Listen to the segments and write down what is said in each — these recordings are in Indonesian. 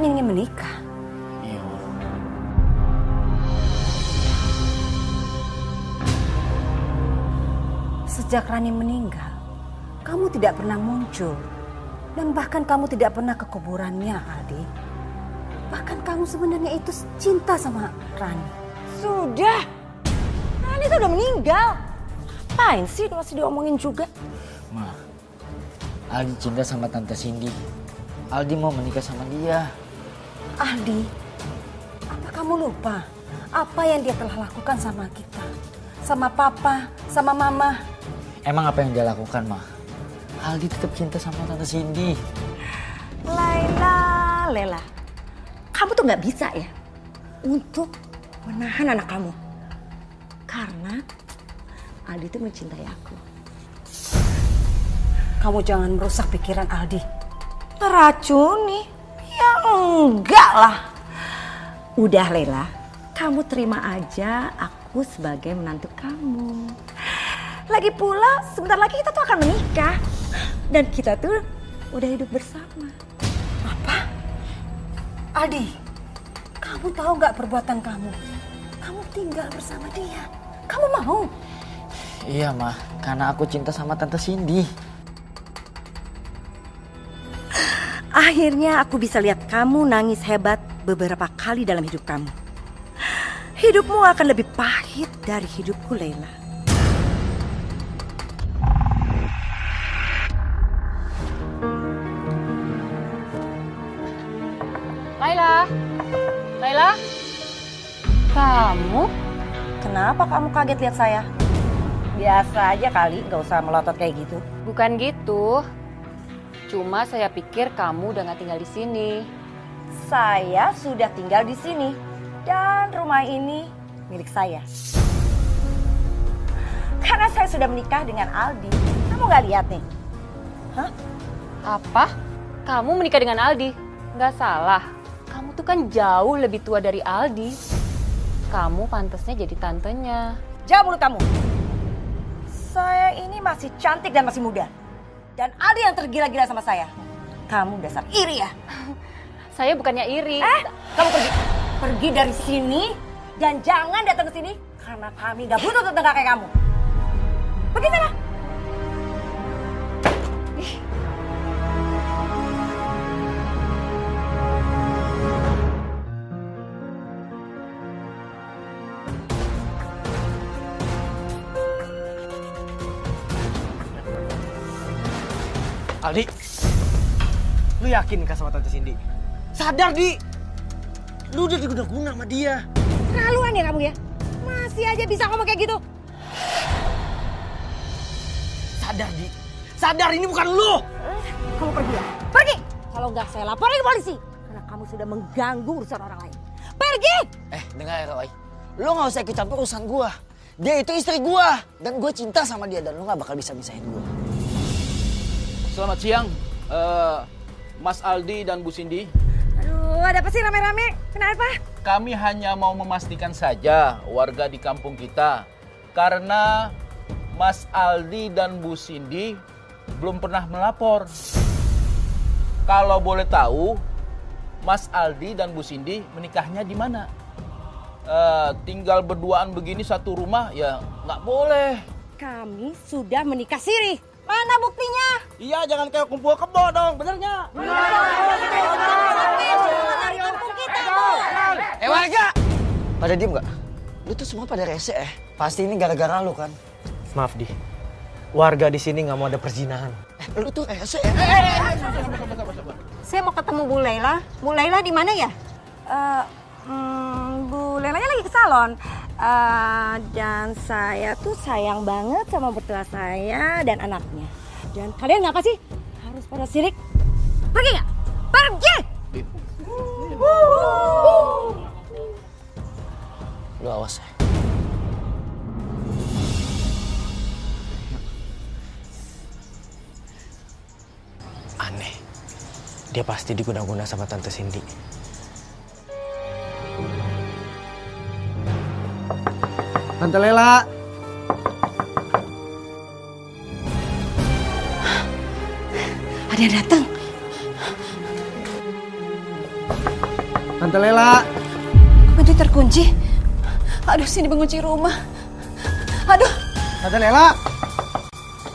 kalian ingin menikah? Iya. Sejak Rani meninggal, kamu tidak pernah muncul. Dan bahkan kamu tidak pernah ke kuburannya, Aldi. Bahkan kamu sebenarnya itu cinta sama Rani. Sudah. Rani tuh udah meninggal. Ngapain sih masih diomongin juga? Ma, Aldi cinta sama Tante Cindy. Aldi mau menikah sama dia. Aldi, apa kamu lupa apa yang dia telah lakukan sama kita? Sama papa, sama mama. Emang apa yang dia lakukan, Ma? Aldi tetap cinta sama Tante Cindy. Lela. Kamu tuh nggak bisa ya untuk menahan anak kamu. Karena Aldi tuh mencintai aku. Kamu jangan merusak pikiran Aldi. Meracuni? Ya enggak lah. Udah Lela, kamu terima aja aku sebagai menantu kamu. Lagi pula sebentar lagi kita tuh akan menikah. Dan kita tuh udah hidup bersama. Apa? Aldi, kamu tahu nggak perbuatan kamu? Kamu tinggal bersama dia. Kamu mau? Iya, Ma. Karena aku cinta sama Tante Cindy. Akhirnya aku bisa lihat kamu nangis hebat beberapa kali dalam hidup kamu. Hidupmu akan lebih pahit dari hidupku, Lela. Laila, kamu? Kenapa kamu kaget lihat saya? Biasa aja kali, gak usah melotot kayak gitu. Bukan gitu. Cuma saya pikir kamu udah gak tinggal di sini. Saya sudah tinggal di sini dan rumah ini milik saya. Karena saya sudah menikah dengan Aldi. Kamu gak lihat nih? Hah? Apa? Kamu menikah dengan Aldi? Gak salah. Kamu tuh kan jauh lebih tua dari Aldi. Kamu pantasnya jadi tantenya. Jawab mulut kamu. Saya ini masih cantik dan masih muda. Dan Aldi yang tergila-gila sama saya. Kamu dasar iri ya? Saya bukannya iri. Kamu pergi. Pergi dari sini dan jangan datang ke sini karena kami gak butuh tetangga kayak kamu. Pergi sana. Aldi, lu yakin nikah sama Tante Cindy? Sadar, Di. Lu udah diguna-guna sama dia. Terlaluan ya kamu ya. Masih aja bisa ngomong kayak gitu. Sadar, Di. Sadar, ini bukan lu. Kamu pergi ya. Pergi. Kalau nggak saya laporin ke polisi. Karena kamu sudah mengganggu urusan orang lain. Pergi. Dengar ya, Roy. Lu gak usah ikut campur urusan gua. Dia itu istri gua. Dan gua cinta sama dia. Dan lu gak bakal bisa misahin gua. Selamat siang, Mas Aldi dan Bu Cindy. Aduh, ada apa sih rame-rame? Kenapa? Kami hanya mau memastikan saja warga di kampung kita. Karena Mas Aldi dan Bu Cindy belum pernah melapor. Kalau boleh tahu, Mas Aldi dan Bu Cindy menikahnya di mana? Tinggal berduaan begini satu rumah, ya nggak boleh. Kami sudah menikah siri. Mana buktinya? Iya, jangan kayak kumpul kebo dong, benernya? Warga! Pada diem gak? Lu tuh semua pada rese Pasti ini gara-gara lu kan? Maaf, Di. Warga di sini nggak mau ada perzinahan. Lu tuh rese Saya mau ketemu Bu Laila. Bu Laila di mana ya? Bu Lailanya lagi ke salon. Dan saya tuh sayang banget sama mertua saya dan anaknya. Dan kalian ngapa sih harus pada sirik? Pergi nggak? Pergi! Lu awas ya. Aneh. Dia pasti diguna-guna sama Tante Cindy. Tante Lela. Ada yang datang. Tante Lela. Kunci terkunci. Aduh, sini mengunci rumah. Aduh, Tante Lela.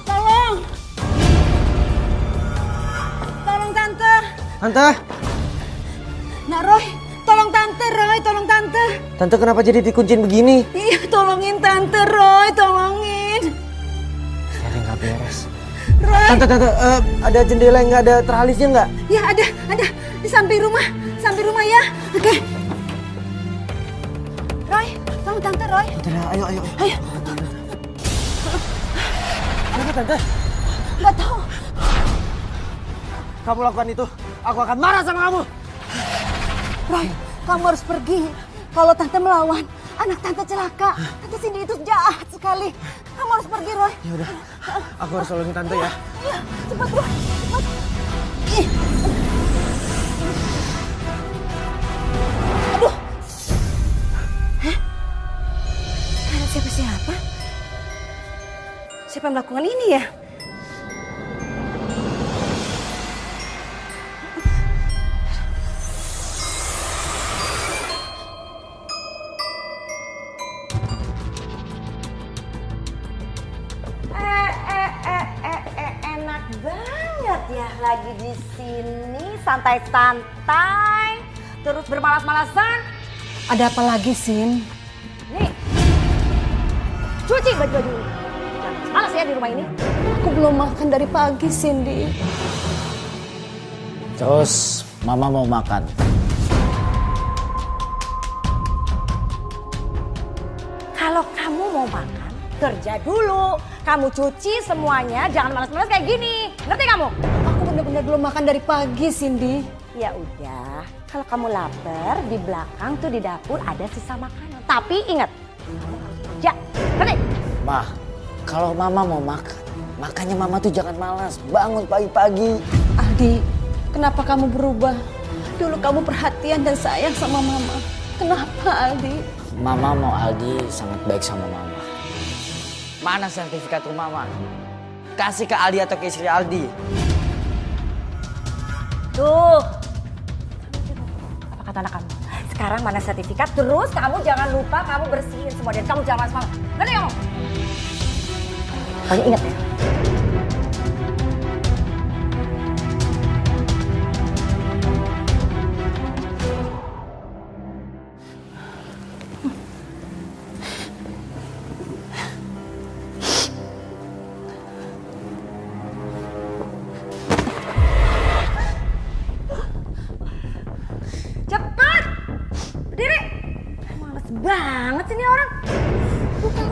tolong. Tolong Tante. Tante. Nak Roy, tolong Tante Roy, tolong Tante. Tante kenapa jadi dikuncin begini? Iya, tolongin Tante Roy, tolongin. Ada nggak beres. Roy. Tante, ada jendela yang nggak ada teralisnya nggak? Ya ada di samping rumah ya. Oke. Roy, tolong Tante Roy. Tante Lela, ayo. Ayo. Kenapa Tante? Nggak tahu. Kamu lakukan itu, aku akan marah sama kamu. Roy, kamu harus pergi. Kalau Tante melawan, anak Tante celaka. Tante Cindy itu jahat sekali. Kamu harus pergi, Roy. Ya udah, aku harus tolongin Tante ya. Iya, cepat Roy, cepat. Ih. Aduh. Hah? Ada siapa-siapa? Siapa yang melakukan ini ya? Enak banget ya lagi di sini santai-santai terus bermalas-malasan. Ada apa lagi, Sin? Nih, cuci baju-baju ini. Jangan malas ya di rumah ini. Aku belum makan dari pagi, Cindy. Terus mama mau makan. Kalau kamu mau makan, kerja dulu. Kamu cuci semuanya, jangan malas-malas kayak gini. Ngerti kamu? Aku benar-benar belum makan dari pagi, Cindy. Ya udah, kalau kamu lapar di belakang tuh di dapur ada sisa makanan. Tapi ingat, kamu harus kerja. Ngerti? Ma, kalau mama mau makan, makanya mama tuh jangan malas. Bangun pagi-pagi. Aldi, kenapa kamu berubah? Dulu kamu perhatian dan sayang sama mama. Kenapa, Aldi? Mama mau Aldi sangat baik sama mama. Mana sertifikat rumah mama? Kasih ke Aldi atau ke istri Aldi? Tuh. Apa kata anak kamu? Sekarang mana sertifikat, terus kamu jangan lupa kamu bersihin semua dan kamu jangan malas-malas. Ngerti kamu? Pokoknya ingat ya. Cepat! Berdiri! Males banget sih ini orang. Bukan,